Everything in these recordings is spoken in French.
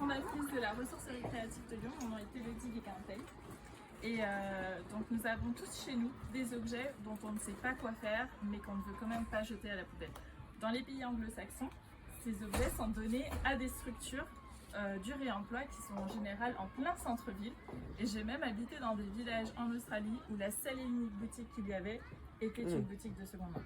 fondatrice de la ressourcerie créative de Lyon. Mon nom est Elodie Guéquintel. Et donc nous avons tous chez nous des objets dont on ne sait pas quoi faire, mais qu'on ne veut quand même pas jeter à la poubelle. Dans les pays anglo-saxons, ces objets sont donnés à des structures du réemploi qui sont en général en plein centre-ville. Et j'ai même habité dans des villages en Australie où la seule et unique boutique qu'il y avait était une boutique de seconde main.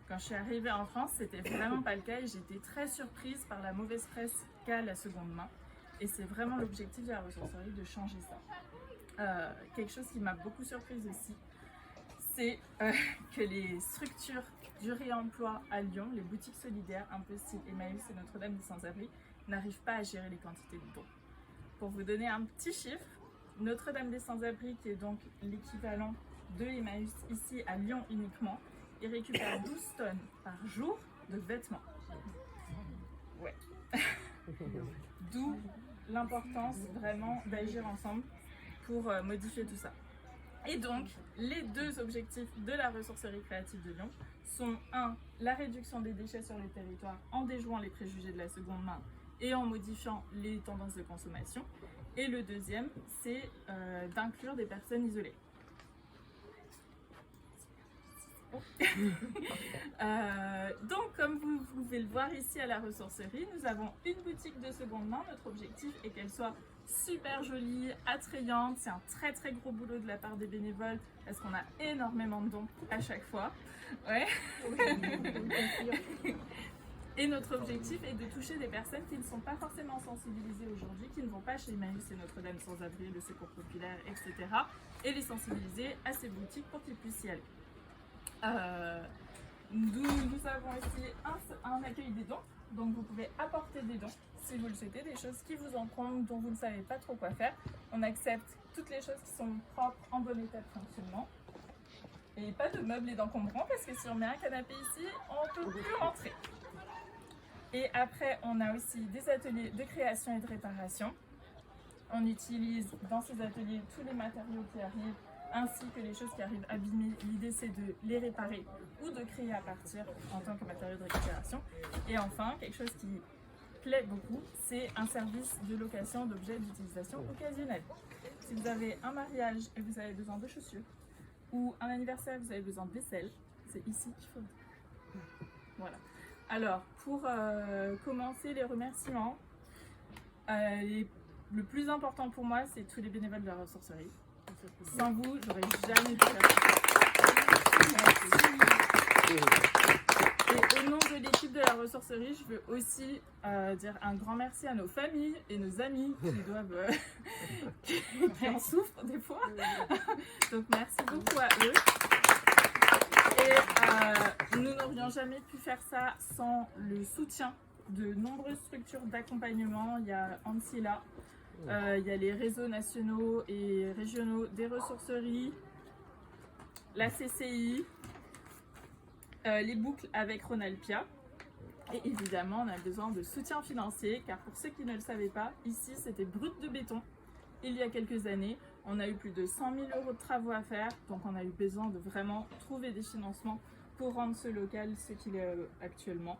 Quand je suis arrivée en France, c'était vraiment pas le cas et j'étais très surprise par la mauvaise presse qu'a la seconde main. Et c'est vraiment l'objectif de la ressourcerie de changer ça. Quelque chose qui m'a beaucoup surprise aussi, c'est que les structures du réemploi à Lyon, les boutiques solidaires, un peu style Emmaüs et Notre-Dame des Sans-Abri, n'arrivent pas à gérer les quantités de dons. Pour vous donner un petit chiffre, Notre-Dame des Sans-Abri, qui est donc l'équivalent de Emmaüs ici à Lyon uniquement, il récupère 12 tonnes par jour de vêtements. Ouais. D'où l'importance vraiment d'agir ensemble pour modifier tout ça. Et donc, les deux objectifs de la ressourcerie créative de Lyon sont 1. La réduction des déchets sur les territoires en déjouant les préjugés de la seconde main et en modifiant les tendances de consommation. Et le deuxième, c'est d'inclure des personnes isolées. Donc, comme vous pouvez le voir ici à la ressourcerie, nous avons une boutique de seconde main. Notre objectif est qu'elle soit super jolie, attrayante. C'est un très très gros boulot de la part des bénévoles parce qu'on a énormément de dons à chaque fois. Ouais. Et notre objectif est de toucher des personnes qui ne sont pas forcément sensibilisées aujourd'hui, qui ne vont pas chez Emmaüs et Notre-Dame Sans-Abri, le Secours Populaire, etc. et les sensibiliser à ces boutiques pour qu'ils puissent y aller. Nous avons aussi un accueil des dons, donc vous pouvez apporter des dons si vous le souhaitez, des choses qui vous encombrent, dont vous ne savez pas trop quoi faire. On accepte toutes les choses qui sont propres, en bon état de fonctionnement. Et pas de meubles et d'encombrants, parce que si on met un canapé ici, on ne peut plus rentrer. Et après, on a aussi des ateliers de création et de réparation. On utilise dans ces ateliers tous les matériaux qui arrivent, ainsi que les choses qui arrivent abîmées. L'idée, c'est de les réparer ou de créer à partir en tant que matériau de récupération. Et enfin, quelque chose qui plaît beaucoup, c'est un service de location d'objets d'utilisation occasionnelle. Si vous avez un mariage et vous avez besoin de chaussures, ou un anniversaire, vous avez besoin de vaisselle, c'est ici qu'il faut. Voilà. Alors, pour commencer les remerciements, le plus important pour moi, c'est tous les bénévoles de la ressourcerie. Sans vous, j'aurais jamais pu faire ça. Et au nom de l'équipe de la ressourcerie, je veux aussi dire un grand merci à nos familles et nos amis qui doivent qui en souffrent des fois. Donc merci beaucoup à eux. Et nous n'aurions jamais pu faire ça sans le soutien de nombreuses structures d'accompagnement. Il y a Ancilla, il y a les réseaux nationaux et régionaux des ressourceries, la CCI, les boucles avec Ronalpia. Et évidemment, on a besoin de soutien financier, car pour ceux qui ne le savaient pas, ici c'était brut de béton. Il y a quelques années, on a eu plus de 100 000 € de travaux à faire, donc on a eu besoin de vraiment trouver des financements pour rendre ce local ce qu'il est actuellement.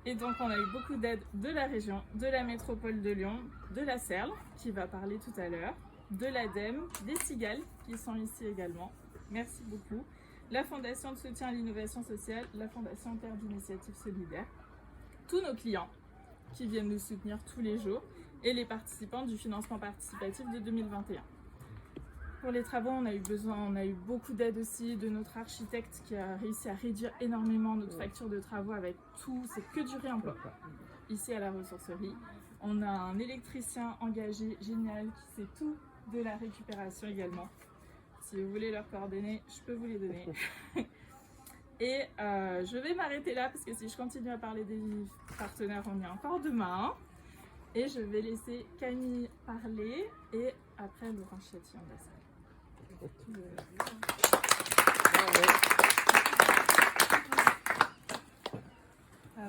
Et donc on a eu beaucoup d'aide de la région, de la métropole de Lyon, de la CERL, qui va parler tout à l'heure, de l'ADEME, des Cigales, qui sont ici également. Merci beaucoup. La Fondation de soutien à l'innovation sociale, la Fondation Terre d'initiative solidaire, tous nos clients qui viennent nous soutenir tous les jours et les participants du financement participatif de 2021. Pour les travaux, on a eu beaucoup d'aide aussi de notre architecte qui a réussi à réduire énormément notre facture de travaux avec tout, c'est que du réemploi. Ici à la ressourcerie, on a un électricien engagé génial qui sait tout de la récupération également. Si vous voulez leurs coordonnées, je peux vous les donner. Et je vais m'arrêter là parce que si je continue à parler des partenaires, on y est encore demain. Et je vais laisser Camille parler et après Laurent Châtillon de la salle.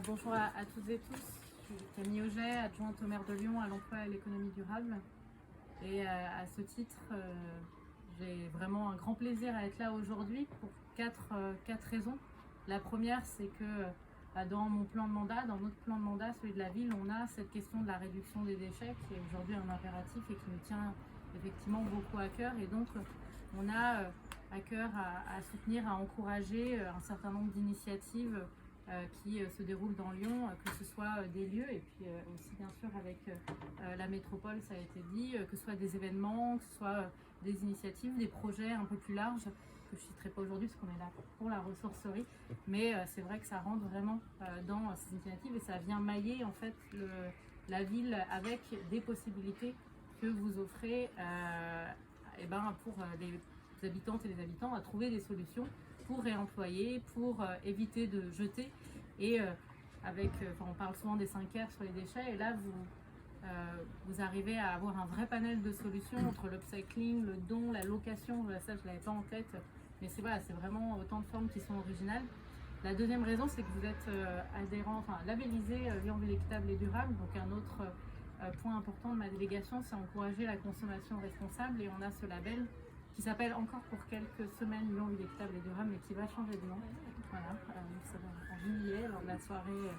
Bonjour à toutes et tous. Je suis Camille Auget, adjointe au maire de Lyon à l'emploi et à l'économie durable. Et à ce titre, j'ai vraiment un grand plaisir à être là aujourd'hui pour quatre raisons. La première, c'est que dans mon plan de mandat, dans notre plan de mandat, celui de la ville, on a cette question de la réduction des déchets qui est aujourd'hui un impératif et qui nous tient effectivement beaucoup à cœur. Et donc, on a à cœur à soutenir, à encourager un certain nombre d'initiatives qui se déroulent dans Lyon, que ce soit des lieux et puis aussi bien sûr avec la métropole, ça a été dit, que ce soit des événements, que ce soit des initiatives, des projets un peu plus larges, que je ne citerai pas aujourd'hui parce qu'on est là pour la ressourcerie, mais c'est vrai que ça rentre vraiment dans ces initiatives et ça vient mailler en fait la ville avec des possibilités que vous offrez pour les habitantes et les habitants à trouver des solutions pour réemployer, pour éviter de jeter et on parle souvent des 5 R sur les déchets et là vous arrivez à avoir un vrai panel de solutions entre l'upcycling, le don, la location, ça je ne l'avais pas en tête, mais c'est vraiment autant de formes qui sont originales. La deuxième raison, c'est que vous êtes labellisé Lyon Ville équitable et durable, donc un autre point important de ma délégation, c'est encourager la consommation responsable et on a ce label qui s'appelle encore pour quelques semaines Lyon Ville équitable et durable, mais qui va changer de nom. Voilà, ça va en juillet lors de la soirée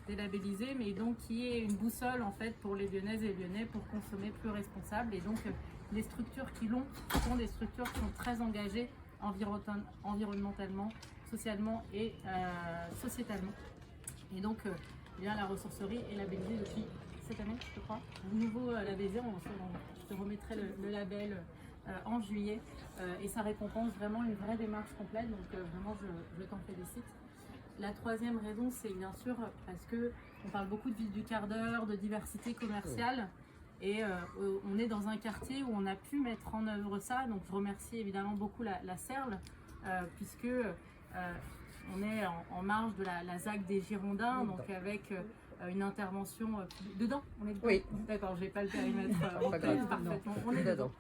délabellisée, mais donc qui est une boussole en fait pour les Lyonnaises et les Lyonnais pour consommer plus responsable. Et donc les structures qui l'ont sont des structures qui sont très engagées environnementalement, socialement et sociétalement. Et donc la ressourcerie est labellisée depuis cette année, je crois. Nouveau labellisé, je te remettrai le label en juillet et ça récompense vraiment une vraie démarche complète, donc vraiment je t'en félicite. La troisième raison, c'est bien sûr parce que on parle beaucoup de ville du quart d'heure, de diversité commerciale et on est dans un quartier où on a pu mettre en œuvre ça, donc je remercie évidemment beaucoup la CERL puisque on est en marge de la ZAC des Girondins, donc avec une intervention dedans. On est dedans. Oui. D'accord, j'ai pas le périmètre parfaitement. On est dedans.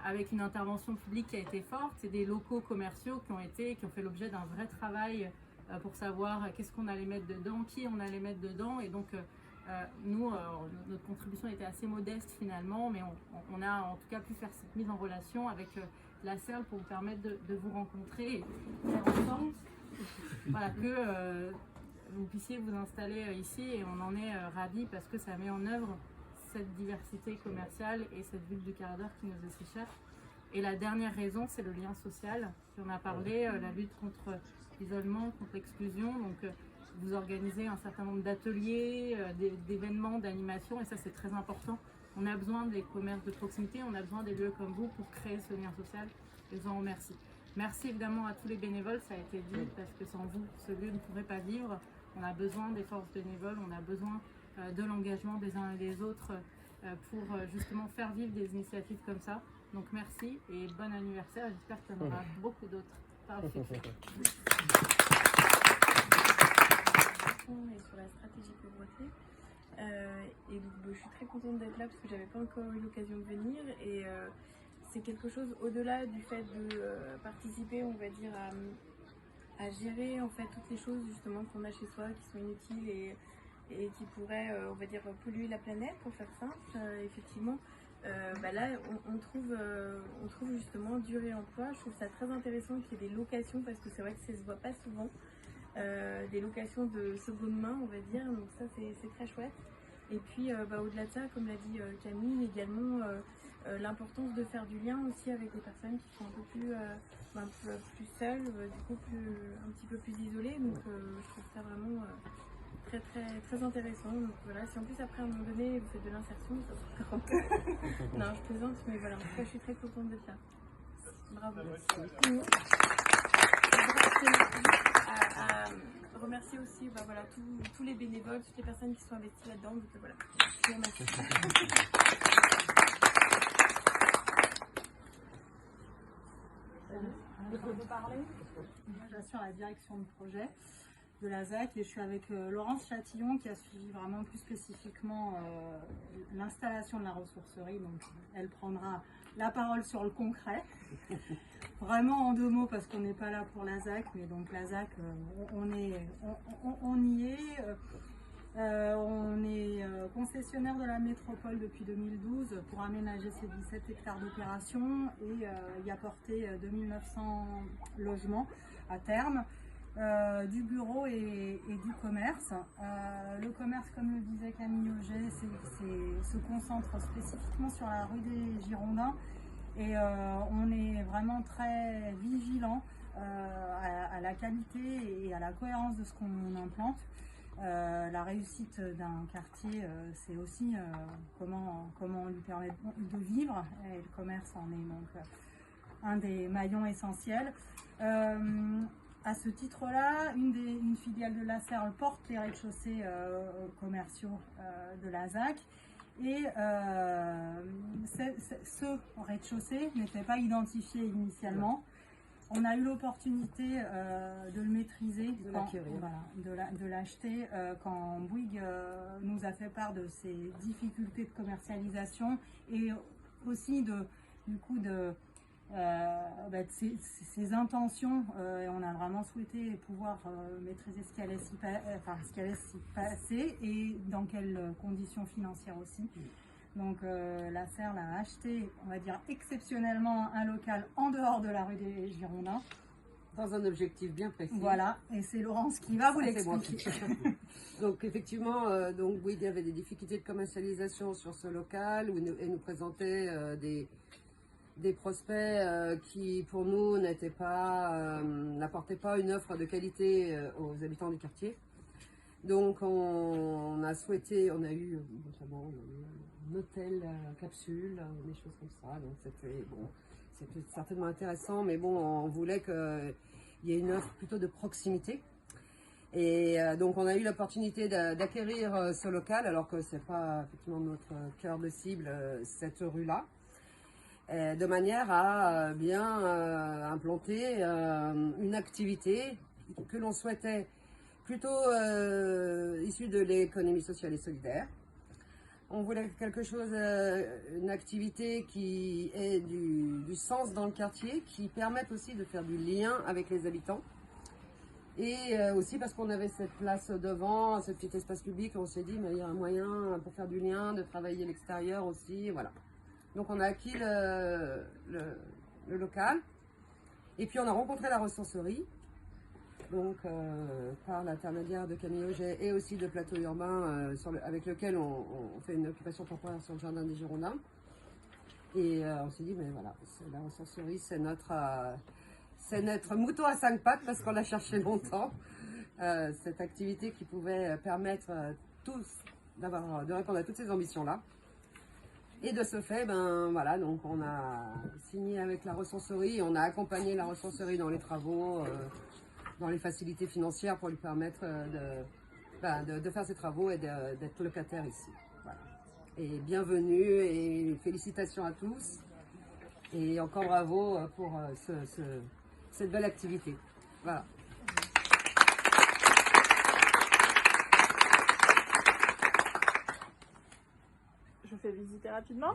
Avec une intervention publique qui a été forte et des locaux commerciaux qui ont fait l'objet d'un vrai travail pour savoir qu'est-ce qu'on allait mettre dedans, qui on allait mettre dedans. Et donc nous, notre contribution était assez modeste finalement, mais on a en tout cas pu faire cette mise en relation avec la CERL pour vous permettre de vous rencontrer et faire en sorte que vous puissiez vous installer ici et on en est ravis parce que ça met en œuvre cette diversité commerciale et cette ville du quart d'heure qui nous est si chère. Et la dernière raison, c'est le lien social. On a parlé, la lutte contre l'isolement, contre l'exclusion. Donc vous organisez un certain nombre d'ateliers, d'événements, d'animations et ça c'est très important. On a besoin des commerces de proximité, on a besoin des lieux comme vous pour créer ce lien social et je vous en remercie. Merci évidemment à tous les bénévoles, ça a été dit, parce que sans vous, ce lieu ne pourrait pas vivre. On a besoin des forces bénévoles, on a besoin de l'engagement des uns et des autres pour justement faire vivre des initiatives comme ça. Donc merci et bon anniversaire, j'espère qu'il y en aura beaucoup d'autres par le futur. Et sur la stratégie pauvreté. Et donc je suis très contente d'être là parce que j'avais pas encore eu l'occasion de venir et c'est quelque chose au-delà du fait de participer, on va dire, à gérer en fait toutes les choses justement qu'on a chez soi qui sont inutiles et qui pourraient, on va dire, polluer la planète pour faire simple. Effectivement, là on trouve justement du réemploi. Je trouve ça très intéressant qu'il y ait des locations parce que c'est vrai que ça se voit pas souvent. Des locations de seconde main, on va dire, donc ça c'est très chouette. Et puis au-delà de ça, comme l'a dit Camille, également l'importance de faire du lien aussi avec des personnes qui sont un peu plus seules, du coup un petit peu plus isolées, donc je trouve ça vraiment très très très intéressant. Donc voilà, si en plus après à un moment donné vous faites de l'insertion, ça sera encore non, je plaisante, mais voilà, en tout cas je suis très contente d'être là. Bravo. À remercier aussi tous les bénévoles, toutes les personnes qui sont investies là-dedans. Donc voilà, je vous remercie. Je peux vous parler. J'assure la direction de projet de la ZAC et je suis avec Laurence Chatillon qui a suivi vraiment plus spécifiquement l'installation de la ressourcerie. Donc elle prendra la parole sur le concret. Vraiment en 2 mots parce qu'on n'est pas là pour la ZAC, mais donc la ZAC, on y est. On est concessionnaire de la métropole depuis 2012 pour aménager ces 17 hectares d'opération et y apporter 2900 logements à terme. du bureau et du commerce. Le commerce, comme le disait Camille Auger, se concentre spécifiquement sur la rue des Girondins et on est vraiment très vigilant à la qualité et à la cohérence de ce qu'on implante. La réussite d'un quartier, c'est aussi comment on lui permet de vivre, et le commerce en est donc un des maillons essentiels. À ce titre-là, une filiale de la Serle porte les rez-de-chaussée commerciaux de la ZAC et ce rez-de-chaussée n'était pas identifié initialement. On a eu l'opportunité de le maîtriser, de l'acheter quand Bouygues nous a fait part de ses difficultés de commercialisation et aussi de ses intentions. Et on a vraiment souhaité pouvoir maîtriser ce qui allait s'y passer et dans quelles conditions financières aussi. Donc la Serle a acheté, on va dire exceptionnellement, un local en dehors de la rue des Girondins. Dans un objectif bien précis. Voilà, et c'est Laurence qui va vous l'expliquer. Donc effectivement, Bouygues avait des difficultés de commercialisation sur ce local où elle nous présentait des prospects qui pour nous n'apportaient pas une offre de qualité aux habitants du quartier. Donc on a eu notamment un hôtel capsule, des choses comme ça. Donc c'était certainement intéressant, mais bon, on voulait qu'il y ait une offre plutôt de proximité. Et donc on a eu l'opportunité d'acquérir ce local, alors que c'est pas effectivement notre cœur de cible, cette rue-là, de manière à bien implanter une activité que l'on souhaitait plutôt issue de l'économie sociale et solidaire. On voulait quelque chose, une activité qui ait du sens dans le quartier, qui permette aussi de faire du lien avec les habitants. Et aussi parce qu'on avait cette place devant, ce petit espace public, on s'est dit, mais il y a un moyen pour faire du lien, de travailler l'extérieur aussi, voilà. Donc on a acquis le local. Et puis on a rencontré la ressourcerie. Donc par l'intermédiaire de Camille Auger et aussi de Plateau Urbain avec lequel on fait une occupation temporaire sur le jardin des Girondins. Et on s'est dit, mais voilà, la ressourcerie, c'est notre mouton à 5 pattes parce qu'on l'a cherché longtemps. Cette activité qui pouvait permettre tous de répondre à toutes ces ambitions-là. Et de ce fait, donc on a signé avec la ressourcerie, on a accompagné la ressourcerie dans les travaux, dans les facilités financières pour lui permettre de faire ses travaux et d'être locataire ici. Voilà. Et bienvenue et félicitations à tous. Et encore bravo pour cette belle activité. Voilà. Je fais visiter rapidement.